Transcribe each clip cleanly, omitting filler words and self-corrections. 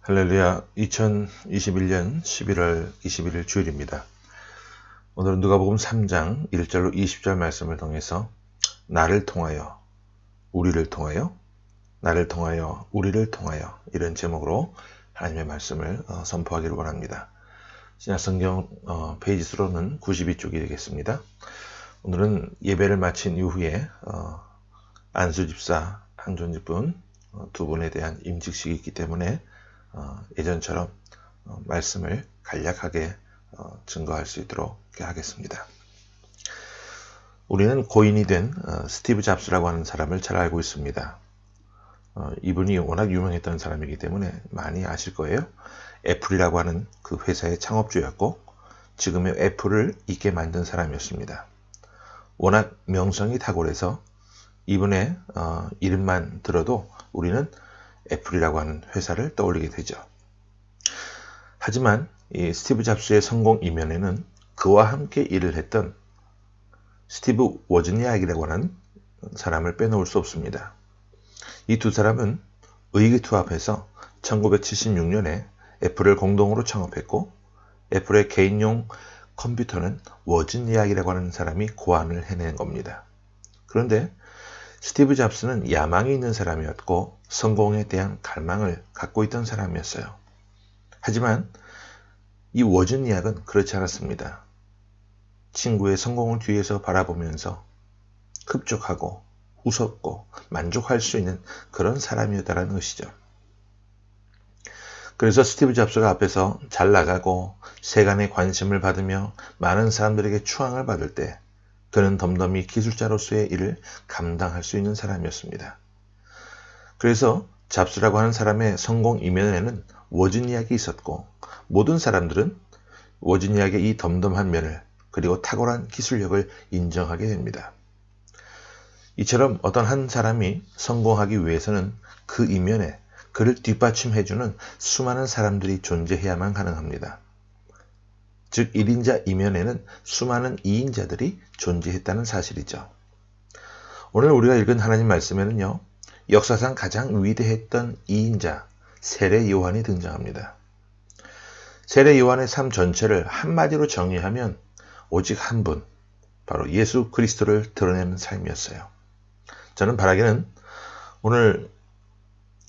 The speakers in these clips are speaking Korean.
할렐루야. 2021년 11월 21일 주일입니다. 오늘은 누가복음 3장 1절로 20절 말씀을 통해서 나를 통하여, 우리를 통하여, 나를 통하여, 우리를 통하여 이런 제목으로 하나님의 말씀을 선포하기를 원합니다. 신약성경 페이지 수로는 92쪽이 되겠습니다. 오늘은 예배를 마친 이후에 안수집사, 한존집분 두 분에 대한 임직식이 있기 때문에 예전처럼 말씀을 간략하게 증거할 수 있도록 하겠습니다. 우리는 고인이 된 스티브 잡스라고 하는 사람을 잘 알고 있습니다. 이분이 워낙 유명했던 사람이기 때문에 많이 아실 거예요. 애플이라고 하는 그 회사의 창업주였고 지금의 애플을 있게 만든 사람이었습니다. 워낙 명성이 탁월해서 이분의 이름만 들어도 우리는 애플이라고 하는 회사를 떠올리게 되죠. 하지만 이 스티브 잡스의 성공 이면에는 그와 함께 일을 했던 스티브 워즈니악이라고 하는 사람을 빼놓을 수 없습니다. 이 두 사람은 의기투합해서 1976년에 애플을 공동으로 창업했고 애플의 개인용 컴퓨터는 워즈니악이라고 하는 사람이 고안을 해낸 겁니다. 그런데 스티브 잡스는 야망이 있는 사람이었고 성공에 대한 갈망을 갖고 있던 사람이었어요. 하지만 이 워즈니악은 그렇지 않았습니다. 친구의 성공을 뒤에서 바라보면서 흡족하고 웃었고 만족할 수 있는 그런 사람이었다는 것이죠. 그래서 스티브 잡스가 앞에서 잘 나가고 세간의 관심을 받으며 많은 사람들에게 추앙을 받을 때 그는 덤덤히 기술자로서의 일을 감당할 수 있는 사람이었습니다. 그래서 잡스라고 하는 사람의 성공 이면에는 워즈니악이 있었고 모든 사람들은 워즈니악의 이 덤덤한 면을 그리고 탁월한 기술력을 인정하게 됩니다. 이처럼 어떤 한 사람이 성공하기 위해서는 그 이면에 그를 뒷받침해주는 수많은 사람들이 존재해야만 가능합니다. 즉 1인자 이면에는 수많은 2인자들이 존재했다는 사실이죠. 오늘 우리가 읽은 하나님 말씀에는요. 역사상 가장 위대했던 2인자 세례 요한이 등장합니다. 세례 요한의 삶 전체를 한마디로 정의하면 오직 한 분, 바로 예수 그리스도를 드러내는 삶이었어요. 저는 바라기는 오늘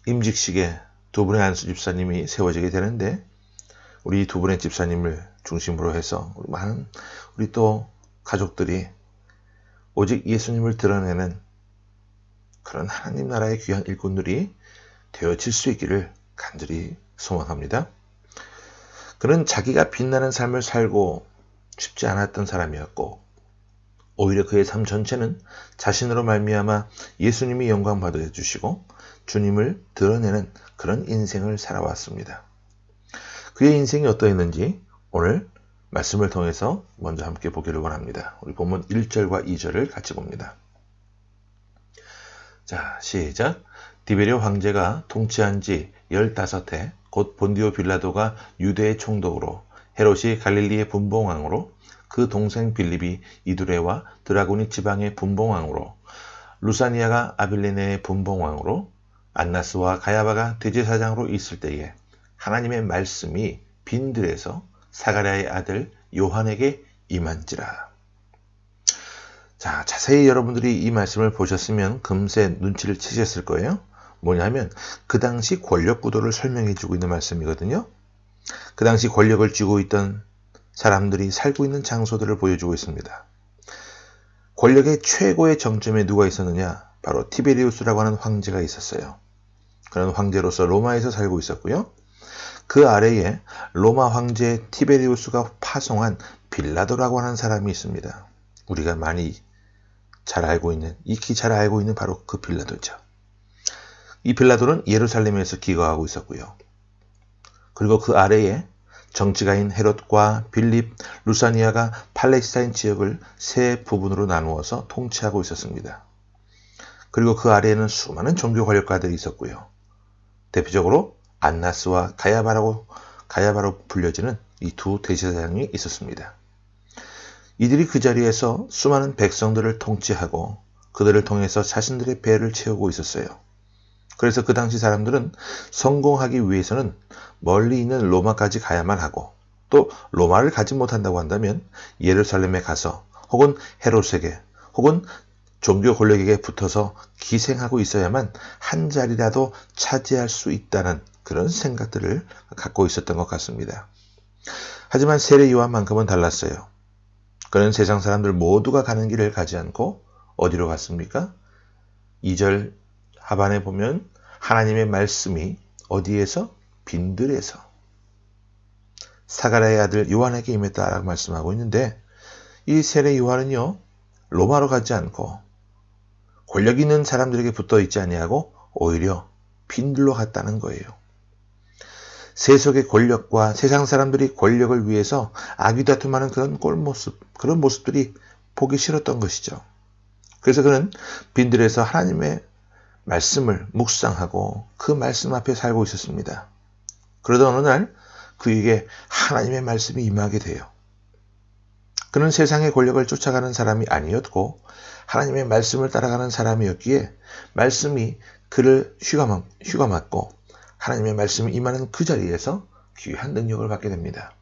임직식에 두 분의 안수 집사님이 세워지게 되는데 우리 두 분의 집사님을 중심으로 해서 많은 우리 또 가족들이 오직 예수님을 드러내는 그런 하나님 나라의 귀한 일꾼들이 되어질 수 있기를 간절히 소망합니다. 그는 자기가 빛나는 삶을 살고 싶지 않았던 사람이었고 오히려 그의 삶 전체는 자신으로 말미암아 예수님이 영광 받아주시고 주님을 드러내는 그런 인생을 살아왔습니다. 그의 인생이 어떠했는지 오늘 말씀을 통해서 먼저 함께 보기를 원합니다. 우리 본문 1절과 2절을 같이 봅니다. 자, 시작. 디베리오 황제가 통치한 지 15해 곧 본디오 빌라도가 유대의 총독으로 헤롯이 갈릴리의 분봉왕으로 그 동생 빌립이 이두레와 드라고니 지방의 분봉왕으로 루사니아가 아빌레네의 분봉왕으로 안나스와 가야바가 대제사장으로 있을 때에 하나님의 말씀이 빈들에서 사가랴의 아들 요한에게 임한지라. 자, 자세히 여러분들이 이 말씀을 보셨으면 금세 눈치를 채셨을 거예요. 뭐냐면 그 당시 권력 구도를 설명해 주고 있는 말씀이거든요. 그 당시 권력을 쥐고 있던 사람들이 살고 있는 장소들을 보여주고 있습니다. 권력의 최고의 정점에 누가 있었느냐? 바로 티베리우스라고 하는 황제가 있었어요. 그런 황제로서 로마에서 살고 있었고요. 그 아래에 로마 황제 티베리우스가 파송한 빌라도라고 하는 사람이 있습니다. 우리가 많이 잘 알고 있는, 익히 잘 알고 있는 바로 그 빌라도죠. 이 빌라도는 예루살렘에서 기거하고 있었고요. 그리고 그 아래에 정치가인 헤롯과 빌립, 루사니아가 팔레스타인 지역을 세 부분으로 나누어서 통치하고 있었습니다. 그리고 그 아래에는 수많은 종교 권력가들이 있었고요. 대표적으로 안나스와 가야바로 불려지는 이 두 대제사장이 있었습니다. 이들이 그 자리에서 수많은 백성들을 통치하고 그들을 통해서 자신들의 배를 채우고 있었어요. 그래서 그 당시 사람들은 성공하기 위해서는 멀리 있는 로마까지 가야만 하고, 또 로마를 가지 못한다고 한다면 예루살렘에 가서 혹은 헤롯에게 혹은 종교 권력에게 붙어서 기생하고 있어야만 한 자리라도 차지할 수 있다는 그런 생각들을 갖고 있었던 것 같습니다. 하지만 세례 요한만큼은 달랐어요. 그는 세상 사람들 모두가 가는 길을 가지 않고 어디로 갔습니까? 2절 하반에 보면 하나님의 말씀이 어디에서? 빈들에서 사가랴의 아들 요한에게 임했다라고 말씀하고 있는데, 이 세례 요한은요, 로마로 가지 않고 권력 있는 사람들에게 붙어 있지 아니하고 오히려 빈들로 갔다는 거예요. 세속의 권력과 세상 사람들이 권력을 위해서 아귀다툼하는 그런 모습들이 보기 싫었던 것이죠. 그래서 그는 빈들에서 하나님의 말씀을 묵상하고 그 말씀 앞에 살고 있었습니다. 그러다 어느 날 그에게 하나님의 말씀이 임하게 돼요. 그는 세상의 권력을 쫓아가는 사람이 아니었고 하나님의 말씀을 따라가는 사람이었기에 말씀이 그를 휘감았고 하나님의 말씀이 임하는 그 자리에서 귀한 능력을 받게 됩니다.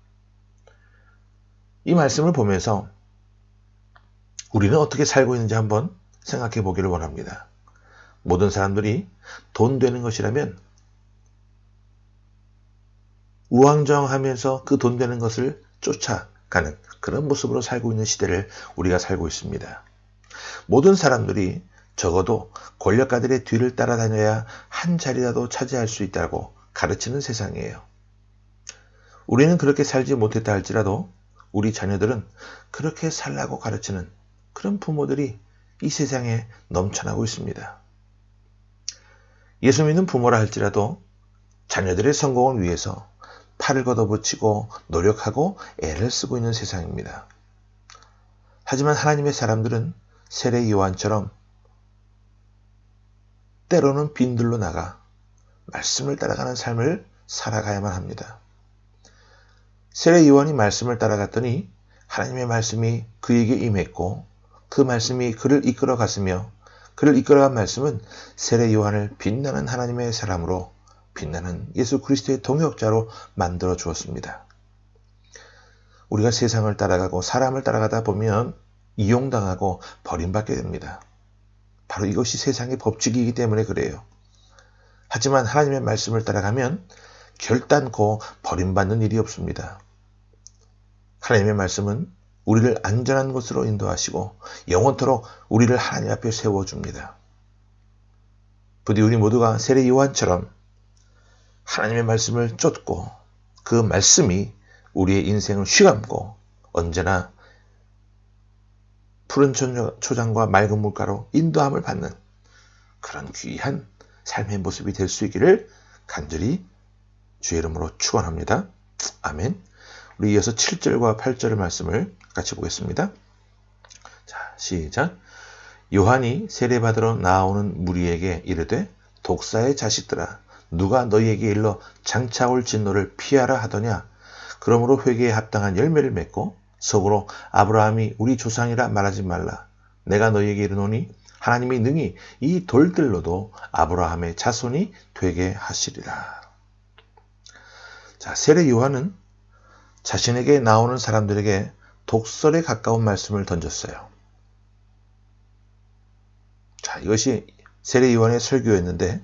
이 말씀을 보면서 우리는 어떻게 살고 있는지 한번 생각해 보기를 원합니다. 모든 사람들이 돈 되는 것이라면 우왕좌왕하면서 그 돈 되는 것을 쫓아가는 그런 모습으로 살고 있는 시대를 우리가 살고 있습니다. 모든 사람들이 적어도 권력가들의 뒤를 따라다녀야 한 자리라도 차지할 수 있다고 가르치는 세상이에요. 우리는 그렇게 살지 못했다 할지라도 우리 자녀들은 그렇게 살라고 가르치는 그런 부모들이 이 세상에 넘쳐나고 있습니다. 예수 믿는 부모라 할지라도 자녀들의 성공을 위해서 팔을 걷어붙이고 노력하고 애를 쓰고 있는 세상입니다. 하지만 하나님의 사람들은 세례 요한처럼 때로는 빈들로 나가 말씀을 따라가는 삶을 살아가야만 합니다. 세례 요한이 말씀을 따라갔더니 하나님의 말씀이 그에게 임했고 그 말씀이 그를 이끌어 갔으며 그를 이끌어간 말씀은 세례 요한을 빛나는 하나님의 사람으로 빛나는 예수 그리스도의 동역자로 만들어 주었습니다. 우리가 세상을 따라가고 사람을 따라가다 보면 이용당하고 버림받게 됩니다. 바로 이것이 세상의 법칙이기 때문에 그래요. 하지만 하나님의 말씀을 따라가면 결단코 버림받는 일이 없습니다. 하나님의 말씀은 우리를 안전한 곳으로 인도하시고 영원토록 우리를 하나님 앞에 세워줍니다. 부디 우리 모두가 세례 요한처럼 하나님의 말씀을 쫓고 그 말씀이 우리의 인생을 휘감고 언제나 푸른 초장과 맑은 물가로 인도함을 받는 그런 귀한 삶의 모습이 될 수 있기를 간절히 주의 이름으로 축원합니다. 아멘. 우리 이어서 7절과 8절의 말씀을 같이 보겠습니다. 자, 시작. 요한이 세례받으러 나오는 무리에게 이르되 독사의 자식들아 누가 너희에게 일러 장차 올 진노를 피하라 하더냐. 그러므로 회개에 합당한 열매를 맺고 속으로 아브라함이 우리 조상이라 말하지 말라. 내가 너희에게 이르노니 하나님이 능히 이 돌들로도 아브라함의 자손이 되게 하시리라. 자, 세례 요한은 자신에게 나오는 사람들에게 독설에 가까운 말씀을 던졌어요. 자, 이것이 세례 요한의 설교였는데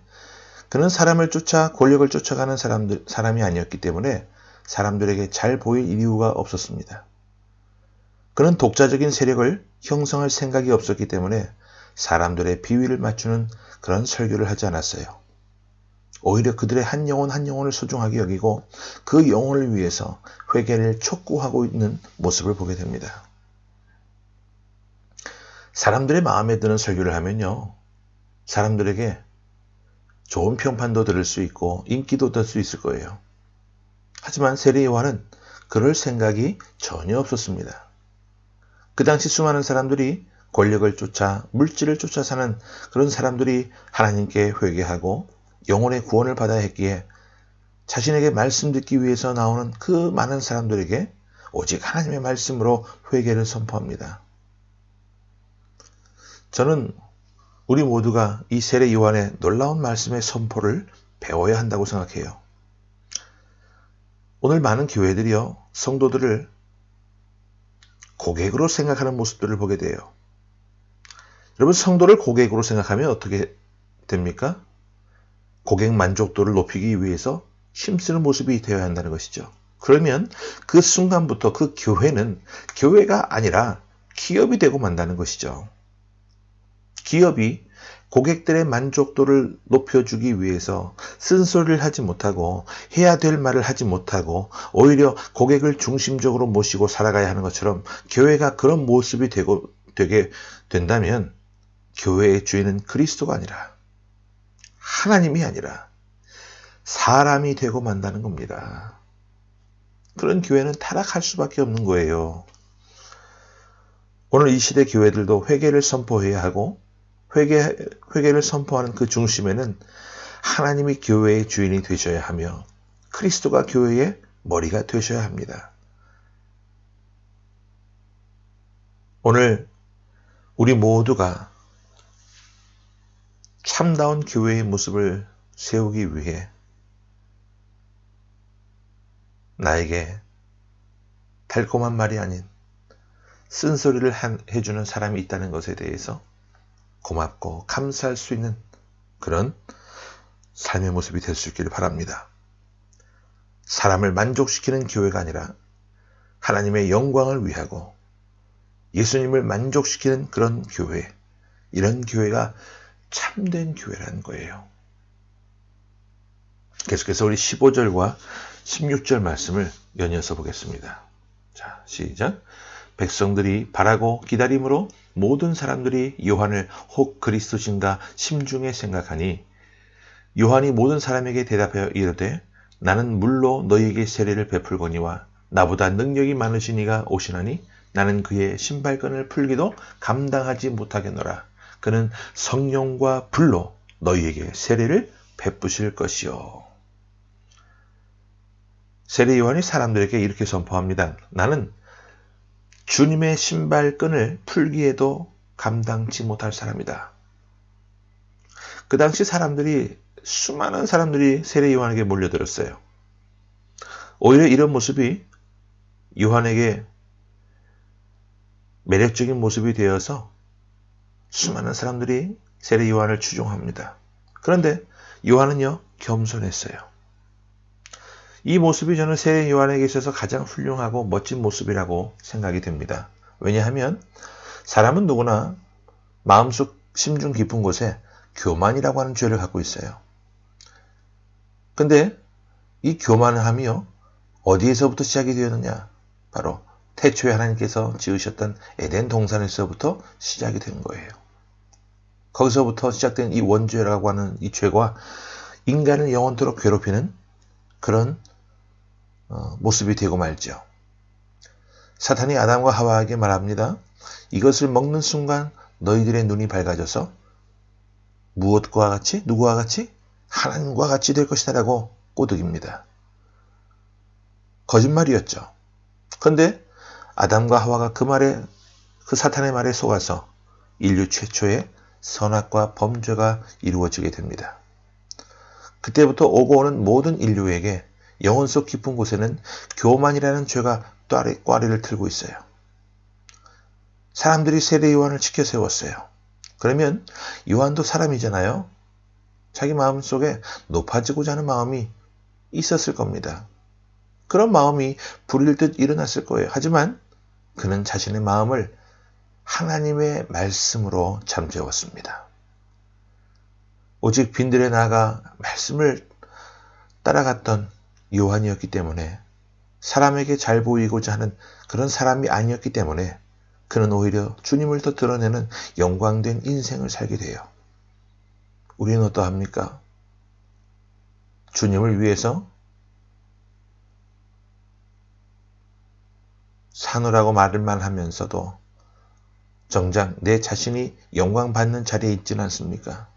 그는 사람을 쫓아 권력을 쫓아가는 사람이 아니었기 때문에 사람들에게 잘 보일 이유가 없었습니다. 그는 독자적인 세력을 형성할 생각이 없었기 때문에 사람들의 비위를 맞추는 그런 설교를 하지 않았어요. 오히려 그들의 한 영혼을 소중하게 여기고 그 영혼을 위해서 회개를 촉구하고 있는 모습을 보게 됩니다. 사람들의 마음에 드는 설교를 하면요, 사람들에게 좋은 평판도 들을 수 있고 인기도 얻을 수 있을 거예요. 하지만 세례 요한은 그럴 생각이 전혀 없었습니다. 그 당시 수많은 사람들이 권력을 쫓아 물질을 쫓아 사는 그런 사람들이 하나님께 회개하고 영혼의 구원을 받아야 했기에 자신에게 말씀 듣기 위해서 나오는 그 많은 사람들에게 오직 하나님의 말씀으로 회개를 선포합니다. 저는 우리 모두가 이 세례 요한의 놀라운 말씀의 선포를 배워야 한다고 생각해요. 오늘 많은 교회들이요, 성도들을 고객으로 생각하는 모습들을 보게 돼요. 여러분, 성도를 고객으로 생각하면 어떻게 됩니까? 고객 만족도를 높이기 위해서 힘쓰는 모습이 되어야 한다는 것이죠. 그러면 그 순간부터 그 교회는 교회가 아니라 기업이 되고 만다는 것이죠. 기업이 고객들의 만족도를 높여주기 위해서 쓴소리를 하지 못하고 해야 될 말을 하지 못하고 오히려 고객을 중심적으로 모시고 살아가야 하는 것처럼 교회가 그런 모습이 되게 된다면 교회의 주인은 그리스도가 아니라 하나님이 아니라 사람이 되고 만다는 겁니다. 그런 교회는 타락할 수밖에 없는 거예요. 오늘 이 시대 교회들도 회개를 선포해야 하고 회개를 선포하는 그 중심에는 하나님이 교회의 주인이 되셔야 하며 그리스도가 교회의 머리가 되셔야 합니다. 오늘 우리 모두가 참다운 교회의 모습을 세우기 위해 나에게 달콤한 말이 아닌 쓴소리를 해주는 사람이 있다는 것에 대해서 고맙고 감사할 수 있는 그런 삶의 모습이 될 수 있기를 바랍니다. 사람을 만족시키는 교회가 아니라 하나님의 영광을 위하고 예수님을 만족시키는 그런 교회, 이런 교회가 참된 교회라는 거예요. 계속해서 우리 15절과 16절 말씀을 연이어서 보겠습니다. 자, 시작. 백성들이 바라고 기다림으로 모든 사람들이 요한을 혹 그리스도신가 심중에 생각하니 요한이 모든 사람에게 대답하여 이르되 나는 물로 너희에게 세례를 베풀거니와 나보다 능력이 많으신 이가 오시나니 나는 그의 신발끈을 풀기도 감당하지 못하겠노라. 그는 성령과 불로 너희에게 세례를 베푸실 것이요. 세례 요한이 사람들에게 이렇게 선포합니다. 나는 주님의 신발끈을 풀기에도 감당치 못할 사람이다. 그 당시 수많은 사람들이 세례 요한에게 몰려들었어요. 오히려 이런 모습이 요한에게 매력적인 모습이 되어서 수많은 사람들이 세례 요한을 추종합니다. 그런데 요한은요, 겸손했어요. 이 모습이 저는 세례 요한에게 있어서 가장 훌륭하고 멋진 모습이라고 생각이 됩니다. 왜냐하면 사람은 누구나 마음속 심중 깊은 곳에 교만이라고 하는 죄를 갖고 있어요. 근데 이 교만함이요, 어디에서부터 시작이 되었느냐? 바로 태초에 하나님께서 지으셨던 에덴 동산에서부터 시작이 된 거예요. 거기서부터 시작된 이 원죄라고 하는 이 죄가 인간을 영원토록 괴롭히는 그런 모습이 되고 말죠. 사탄이 아담과 하와에게 말합니다. 이것을 먹는 순간 너희들의 눈이 밝아져서 무엇과 같이? 누구와 같이? 하나님과 같이 될 것이다 라고 꼬드깁니다. 거짓말이었죠. 그런데 아담과 하와가 그 사탄의 말에 속아서 인류 최초의 선악과 범죄가 이루어지게 됩니다. 그때부터 오고 오는 모든 인류에게 영혼 속 깊은 곳에는 교만이라는 죄가 꽈리를 틀고 있어요. 사람들이 세례 요한을 지켜 세웠어요. 그러면 요한도 사람이잖아요. 자기 마음속에 높아지고자 하는 마음이 있었을 겁니다. 그런 마음이 불일 듯 일어났을 거예요. 하지만 그는 자신의 마음을 하나님의 말씀으로 잠재웠습니다. 오직 빈들에 나아가 말씀을 따라갔던 요한이었기 때문에 사람에게 잘 보이고자 하는 그런 사람이 아니었기 때문에 그는 오히려 주님을 더 드러내는 영광된 인생을 살게 돼요. 우리는 어떠합니까? 주님을 위해서 사노라고 말을만 하면서도 정작 내 자신이 영광 받는 자리에 있지는 않습니까?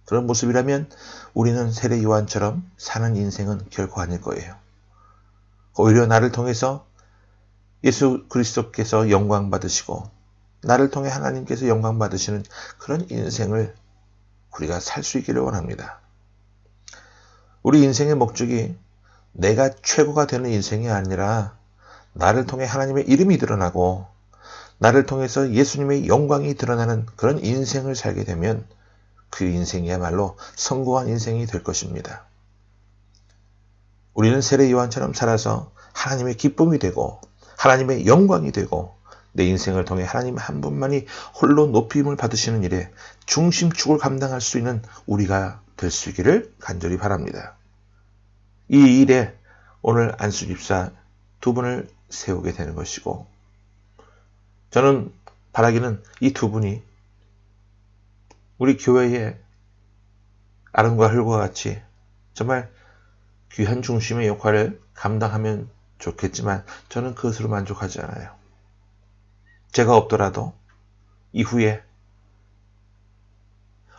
그런 모습이라면 우리는 세례 요한처럼 사는 인생은 결코 아닐 거예요. 오히려 나를 통해서 예수 그리스도께서 영광 받으시고 나를 통해 하나님께서 영광 받으시는 그런 인생을 우리가 살 수 있기를 원합니다. 우리 인생의 목적이 내가 최고가 되는 인생이 아니라 나를 통해 하나님의 이름이 드러나고 나를 통해서 예수님의 영광이 드러나는 그런 인생을 살게 되면 그 인생이야말로 성공한 인생이 될 것입니다. 우리는 세례 요한처럼 살아서 하나님의 기쁨이 되고 하나님의 영광이 되고 내 인생을 통해 하나님 한 분만이 홀로 높임을 받으시는 일에 중심축을 감당할 수 있는 우리가 될 수 있기를 간절히 바랍니다. 이 일에 오늘 안수집사 두 분을 세우게 되는 것이고 저는 바라기는 이 두 분이 우리 교회의 아름과 흙과 같이 정말 귀한 중심의 역할을 감당하면 좋겠지만 저는 그것으로 만족하지 않아요. 제가 없더라도 이후에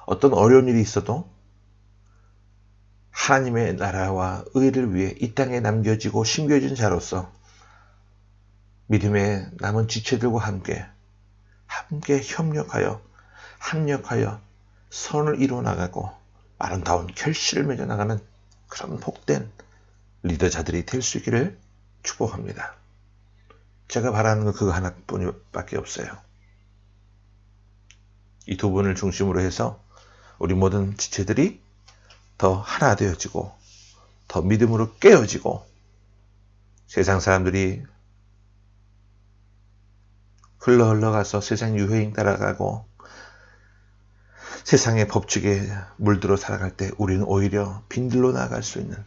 어떤 어려운 일이 있어도 하나님의 나라와 의를 위해 이 땅에 남겨지고 심겨진 자로서 믿음의 남은 지체들과 함께 협력하여 합력하여 선을 이루어 나가고 아름다운 결실을 맺어 나가는 그런 복된 리더자들이 될 수 있기를 축복합니다. 제가 바라는 건 그거 하나뿐밖에 없어요. 이 두 분을 중심으로 해서 우리 모든 지체들이 더 하나 되어지고 더 믿음으로 깨어지고 세상 사람들이 흘러가서 세상 유행 따라가고 세상의 법칙에 물들어 살아갈 때 우리는 오히려 빈들로 나아갈 수 있는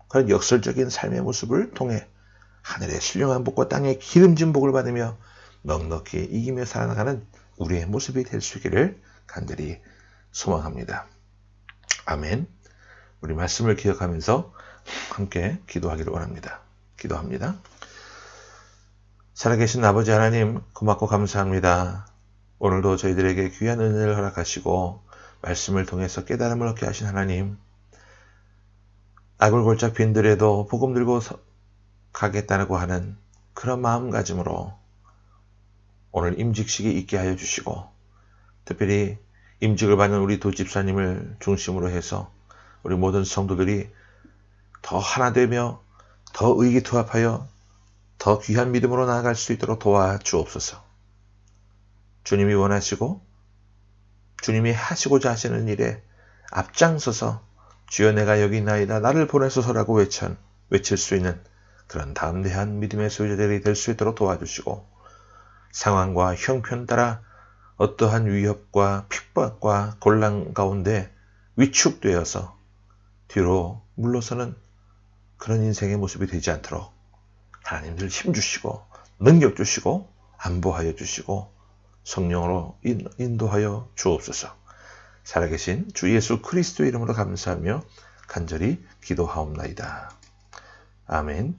그런 역설적인 삶의 모습을 통해 하늘의 신령한 복과 땅의 기름진 복을 받으며 넉넉히 이기며 살아나가는 우리의 모습이 될 수 있기를 간절히 소망합니다. 아멘. 우리 말씀을 기억하면서 함께 기도하기를 원합니다. 기도합니다. 살아계신 아버지 하나님 고맙고 감사합니다. 오늘도 저희들에게 귀한 은혜를 허락하시고 말씀을 통해서 깨달음을 얻게 하신 하나님, 악을 골짝 빈들에도 복음 들고 가겠다고 하는 그런 마음가짐으로 오늘 임직식이 있게 하여 주시고 특별히 임직을 받는 우리 두 집사님을 중심으로 해서 우리 모든 성도들이 더 하나 되며 더 의기투합하여 더 귀한 믿음으로 나아갈 수 있도록 도와주옵소서. 주님이 원하시고 주님이 하시고자 하시는 일에 앞장서서 주여 내가 여기 있나이다 나를 보내소서라고 외칠 수 있는 그런 담대한 믿음의 소유자들이 될 수 있도록 도와주시고 상황과 형편 따라 어떠한 위협과 핍박과 곤란 가운데 위축되어서 뒤로 물러서는 그런 인생의 모습이 되지 않도록 하나님들 힘주시고 능력 주시고 안보하여 주시고 성령으로 인도하여 주옵소서. 살아계신 주 예수 그리스도의 이름으로 감사하며 간절히 기도하옵나이다. 아멘.